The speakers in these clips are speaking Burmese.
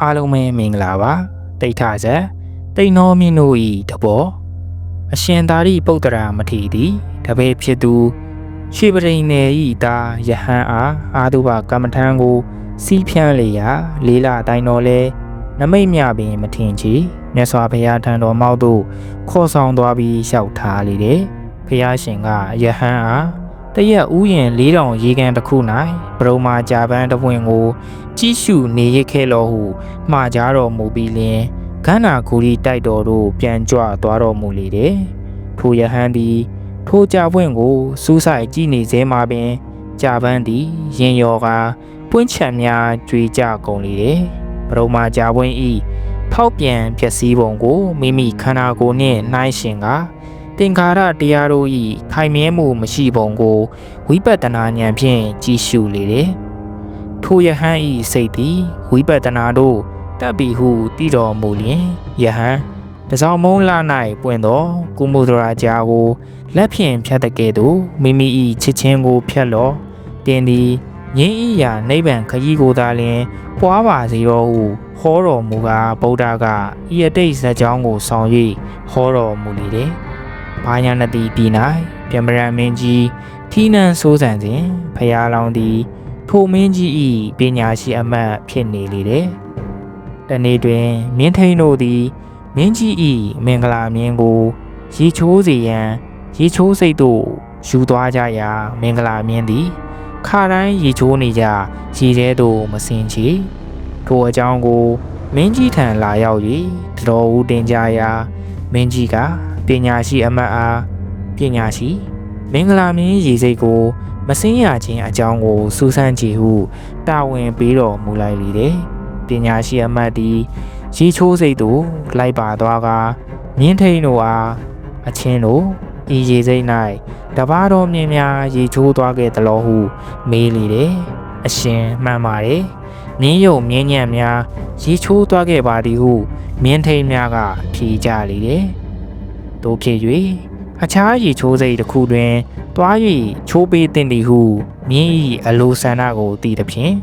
အားလုံးပဲမင်္ဂလာပါတိတ်ထဇက်တိတ်နောမင်းတို့ဤတဘောအရှင်သာရိပုတ္တရာမထေရသည်တပည့်ဖြစ်သူရွှေပရိန်နယ်ဤသားယဟန်အားအာတုဘကမ္မထံကိုစီးဖြန်းလေရာလေးလတိုင်းတော်လဲနမိတ်မြပင်မထင်ချေမြတ်စွာဘုရားထံတော်မောက်သို့ခေါ်ဆောင်သွားပြီးလျှောက်ထားလေတယ်ဘုရားရှင်ကယဟန်အားတရက်ဥယျင်4000ရေကန်တစ်ခု၌ပရမကြာပန်းတစ်ပွင့်ကိုကြီးရှုနေရခဲ့လောဟုမှားကြတော်မူပြီးလျင်ခန္ဓာကိုယ်ဤတိုက်တော်တို့ပြန်ကြွသွားတော်မူလေတယ်ထိုယဟန်သည်ထိုကြာပွင့်ကိုစူးစိုက်ကြည့်နေစေမှာပင်ကြာပန်းသည်ရင်ရောကပွင့်ချံများကြွေကြကုန်လေတယ်ပရမကြာပွင့်ဤဖောက်ပြန်ဖြစ်စည်းပုံကိုမိမိခန္ဓာကိုယ်နှင့်နှိုင်းရှင်ကသင်္ခါရတရားတို့၏ခိုင်မြဲမှုမရှိပုံကိုဝိပဿနာဉာဏ်ဖြင့်ကြည့်ရှုလေတယ်။ထိုယဟန်၏စိတ်သည်ဝိပဿနာတို့တပ်ပြီးဟုသိတော်မူလျင်ယဟန်တစောင်းမုံလာ၌ပွင့်သောကုမုဒရာကြာကိုလက်ဖြင့်ဖြတ်တကဲ့သို့မိမိ၏ချစ်ချင်းကိုဖြတ်လောတင်သည်ငြိမ်းဤရာနိဗ္ဗာန်ခရီးကိုသာလျှင်ပွားပါစေတော်ဟုဟောတော်မူကားဗုဒ္ဓကဤအတိတ်ဇာတ်ကြောင်းကိုဆောင်၍ဟောတော်မူလေတယ်။ဘာညာနတိပြည်၌ပြမရမင်းကြီးထီးနှံစိုးစံစဉ်ဖရာလောင်းသည်ထိုမင်းကြီး၏ပညာရှိအမတ်ဖြစ်နေလေတယ်။တနေ့တွင်မင်းထိန်တို့သည်မင်းကြီး၏မင်္ဂလာမြင်းကိုရေချိုးစေရန်ရေချိုးစိတ်တို့ယူသွားကြရာမင်္ဂလာမြင်းသည်ခါတိုင်းရေချိုးနေကြရေထဲသို့မစင်ချေထိုအကြောင်းကိုမင်းကြီးထံလာရောက်၍တော်ဦးတင်ကြရာမင်းကြီးကပညာရှိအမတ်အားပညာရှိမင်္ဂလာမင်းရေစိတ်ကိုမစင်းရခြင်းအကြောင်းကိုစူးစမ်းကြည့်ဟုတာဝန်ပေးတော်မူလိုက်လေတယ်ပညာရှိအမတ်သည်ရေချိုးစိတ်သို့လိုက်ပါသွားကမြင်းထိန်တို့အားအချင်းတို့ဤရေစိတ်၌တပါးတော်မြင်းများရေချိုးသွားခဲ့သလိုဟုမေးလေတယ်အရှင်မှန်ပါတယ်မြင်းယုံမြင်းညံ့များရေချိုးသွားခဲ့ပါသည်ဟုမြင်းထိန်များကဖြေကြလေတယ်တို့ဖြစ်၍အခြားရေချိုးစိတ်တစ်ခုတွင်တွား၍ချိုးပေးတင်သည်ဟုမြင်း၏အလိုဆန္ဒကိုသိသဖြင့်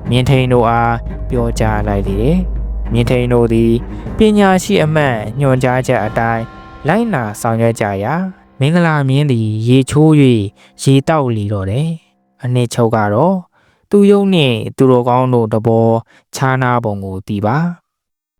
မြင်းထိန်တို့အားပြောကြားလိုက်လေတယ်မြင်းထိန်တို့သည်ပညာရှိအမှတ်ညွှန်ကြားချက်အတိုင်းလိုက်နာဆောင်ရွက်ကြရာမင်္ဂလာမြင်းသည်ရေချိုး၍ရေတောက်လီတော့တယ်အနှစ်ချုပ်ကတော့သူယုံနှင့်သူတော်ကောင်းတို့တဘောခြားနာပုံကိုသိပါ